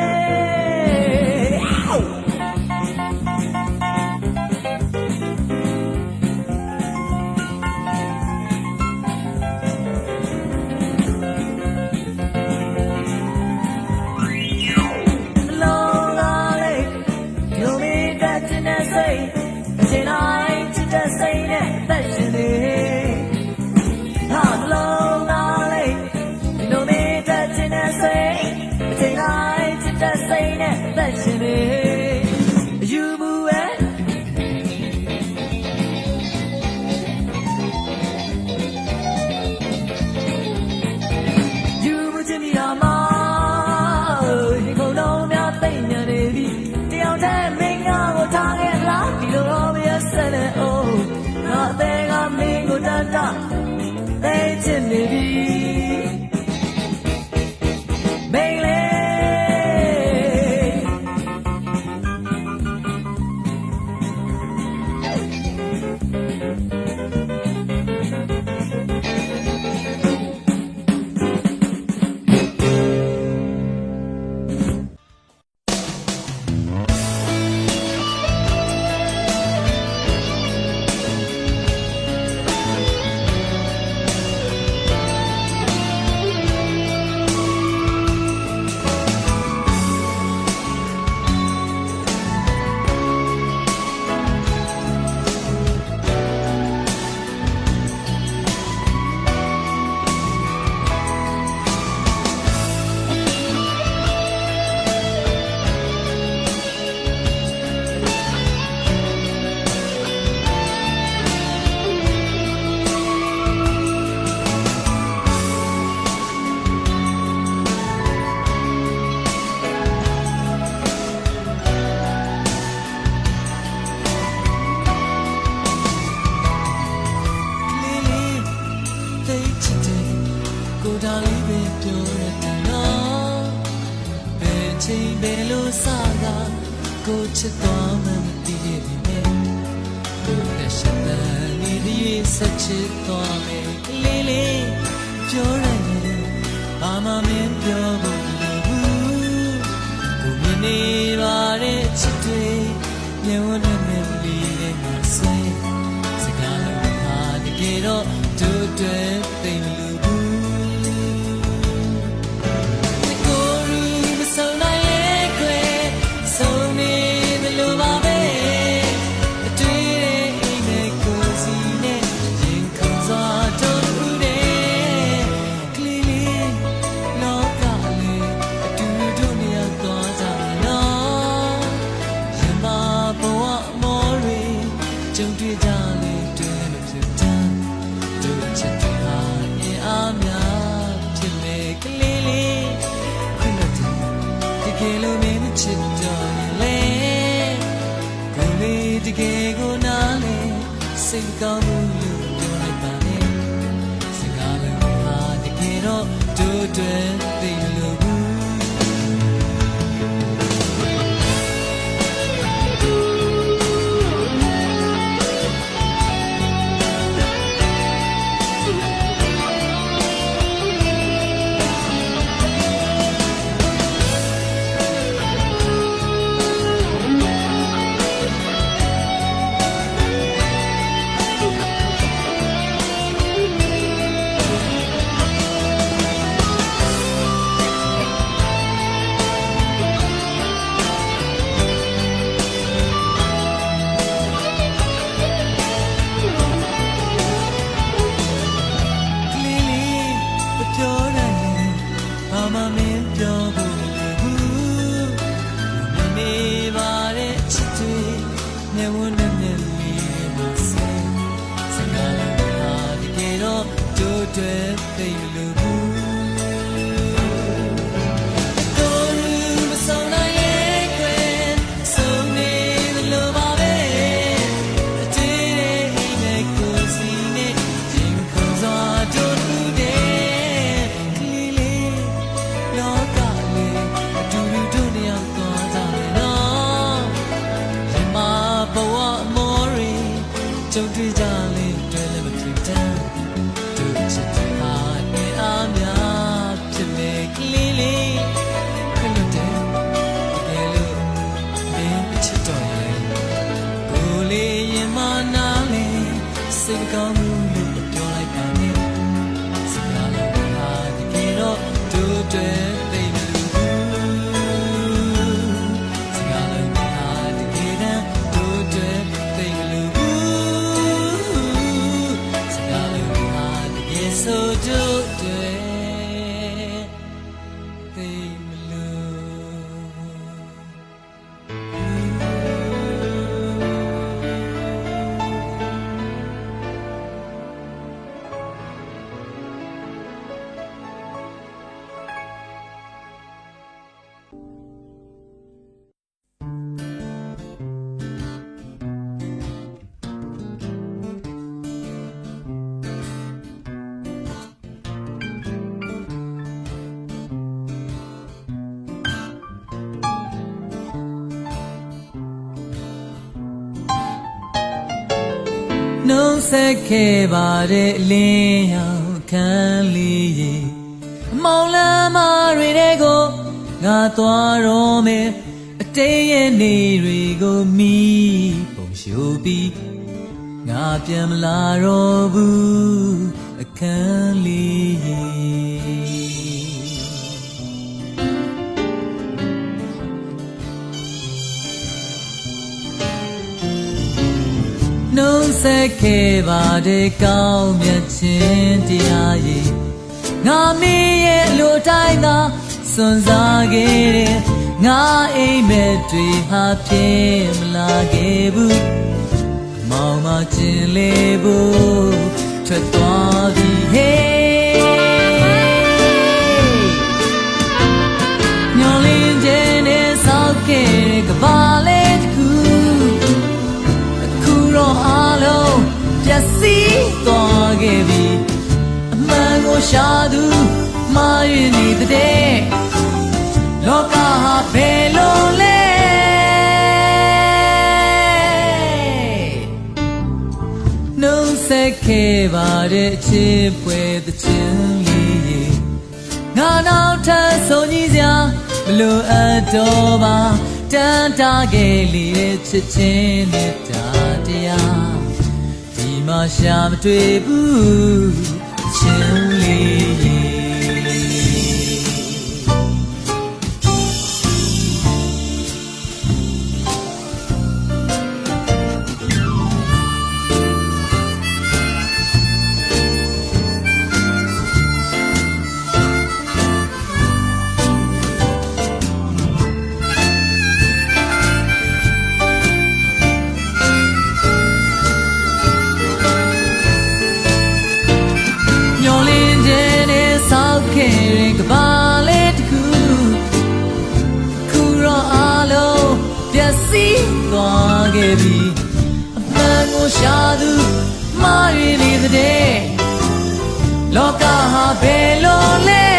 ချိန်တိုင်းချစ်တဲ့စိတ်နဲ့သက်ရှင်နေဟာလုံးလာလေဒီလိုနေတဲ့ချစ်တဲ့စိတ်ချိန်တိုင်းချစ်တဲ့စိတ်နဲ့သက်ရှင်နေယူမှုရဲ့ယူမှုချင်မိတာမှာ ကိုချစ်တော်မှမသိခဲ့ပြီနဲ့ဘုရားရှင်သာနေသည်ဆက်ချစ်တော်မယ်လေးလေးပြောရတယ်ဘာမှမပြောဘူးလို့ကိုမြင်နေပါတဲ့ချစ်တွေမြင်ဝတ်နဲ့လေးနဲ့ငါဆွေးစကားလုံးဟာတကယ်တော့တို့တွေသိမလို့ကြုံတွေ့ကြလေတွေ့မဖြစ်တဲ့တို့ချစ်တဲ့ဟာနေအားများဖြစ်လေကလေးလေးခွင့်လို့တကယ်လို့မင်းချစ်တော့ရင်လေကိုလေးတကယ်ကိုနားလေစိတ်ကောင်းမှုလို့ပြောလိုက်ပါနဲ့စကားလုံးဟာတကယ်တော့တို့တွေသိလို့တွေသိလို့ဘူးကိုလူမဆောင်နိုင်ရဲ့ခွင်ဆုံးနေလို့ပါပဲအတေးအိမ်နဲ့ကိုစီနဲ့ရင်ခုန်စွာတို့တူတဲ့ကလေးလေးလောကလေးအတူတူတို့နေအောင်သွားကြမယ်နော်ရမဘဝမောရီကြုံတွေ့ကြလေတွေ့လည်းမဖြစ်တဲ့ချစ်တဲ့ဟာနေအားများဖြစ်လေကလေးလေးခွင့်လို့တဲ့တကယ်လို့မင်းချစ်တော်ရဲ့ကိုလေးရင်မနာလေစိတ်ကောင်းမှုလို့ပြောလိုက်ပါနဲ့စကားလုံးဟာတကယ်တော့တို့တွေသိမလို့စကားလုံးဟာတကယ်တော့တို့တွေသိမလို့so do they no se que bare liao can li mong la ma ri de go nga twa ro me atay ye ni ri go mi pong shu bi nga pyan ma la ro bu akan li no se que va de cao miệt trên tia ye nga mi ye lo tai da sun za ge de nga ai me twi ha phie ma la ge bu mao ma chin le bu thwat twa bi hey nyo lin je ne sao ke ka ba leသွားခဲ့ပြီအမှန်ကိုရှာသူမှားရနေတဲ့လောကဟာဘယ်လိုလဲ ခဲ့ပါတဲ့အချစ်ပွဲသချင်းလေးငါနောက်ထပ်ဆုံးကြီးစရာမလိုအပ်တော့ပါတန်တာခဲ့လေတဲ့ချစ်ချင်းနဲ့တာတရားဒီမှာရှာမတွေ့ဘူးချင်လေးကဘာလေးတခုခုတော့အလုံးပျက်စီးသွားခဲ့ပြီအမှန်ကိုရှာသူမာရင်းနေတဲ့လောကဟာဘယ်လိုလဲ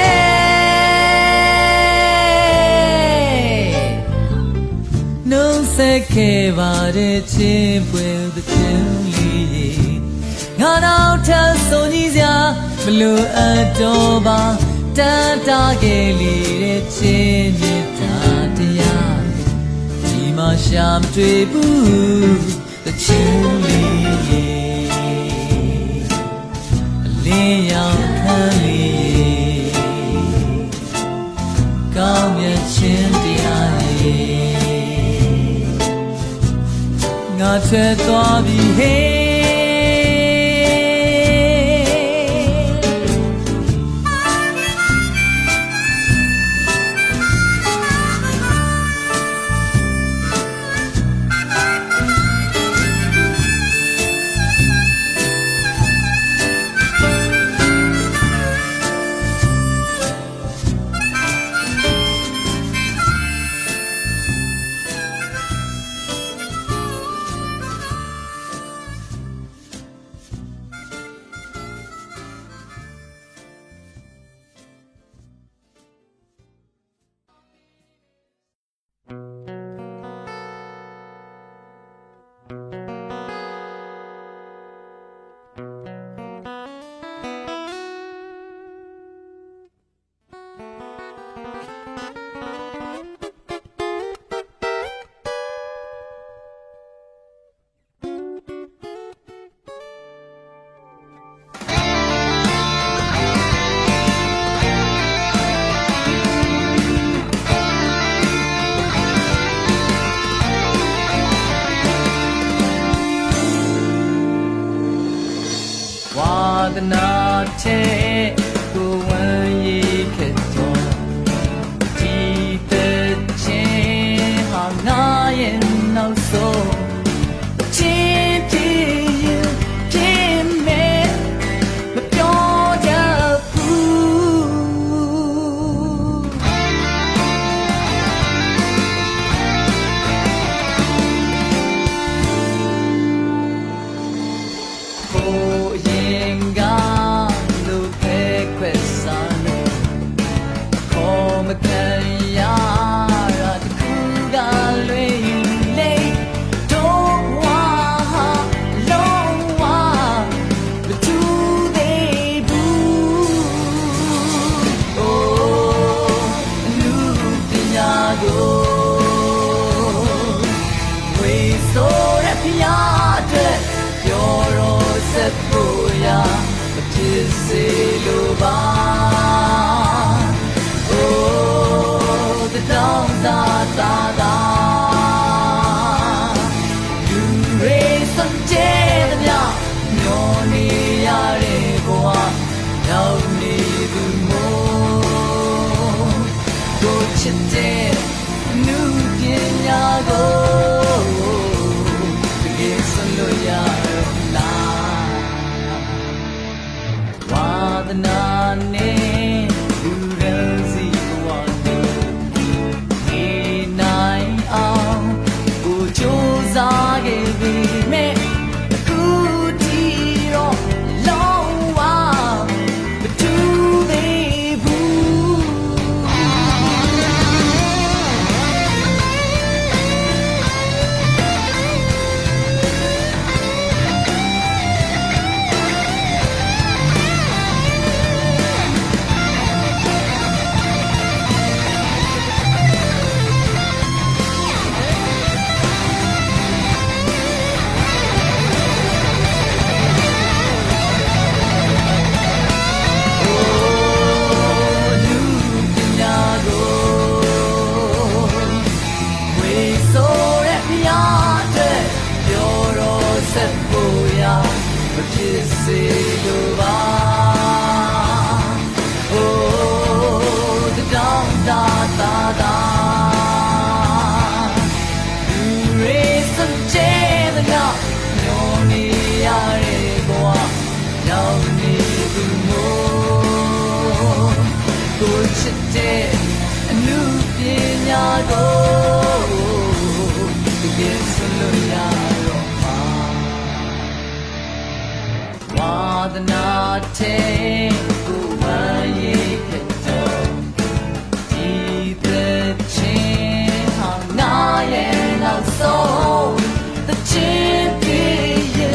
နှုတ်ဆက်ခဲ့ပါတဲ့ချင်းပွဲတဲ့ချင်းလေးငါနောက်ထပ်ဆုံးကြီးစရာမလိုအပ်တော့ပါတန်တာခဲ့လေတဲ့ချင်းမြတ်တာတရားဒီမှာရှာမတွေ့ဘူးတဲ့ချင်းလေးအလင်းရောင်ခမ်းလေးကောင်းမြတ်ချင်းတရားလေးငါထွက်သွားပြီဟေးနာတဲ့ကိုဝမ်းရည်ခဲ့တော့ဒီတဲ့ချင်းဟာငါရဲ့နောက်ဆုံးချင်းပြည့်ပြည့်မဲ့မပြောကြဘူးကိုရင်ကsay loba oh the down da da da you raise some dead ya no ni ya re boa now ni du mo go chin de nu pin ya go ke san lo ya la na ne du ran si wa do ni nai ao ko cho za ge bi me ku ti ro long wa tu be bu ဖြစ်စေလိုပါ Oh the down da da da you raise the jam and now no need are go now need to more go chite a new pinya go to get solo ya ro ma wadana te go ma ye keto di the chin ha na ye na so the chin ki ye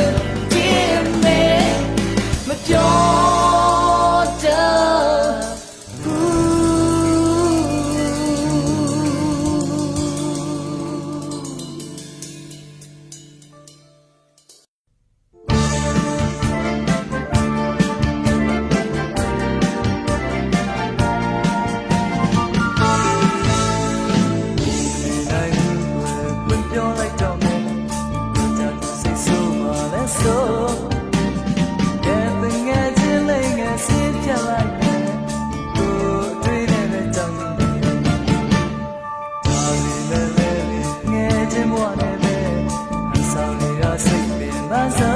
dear me ma pyo da Bye.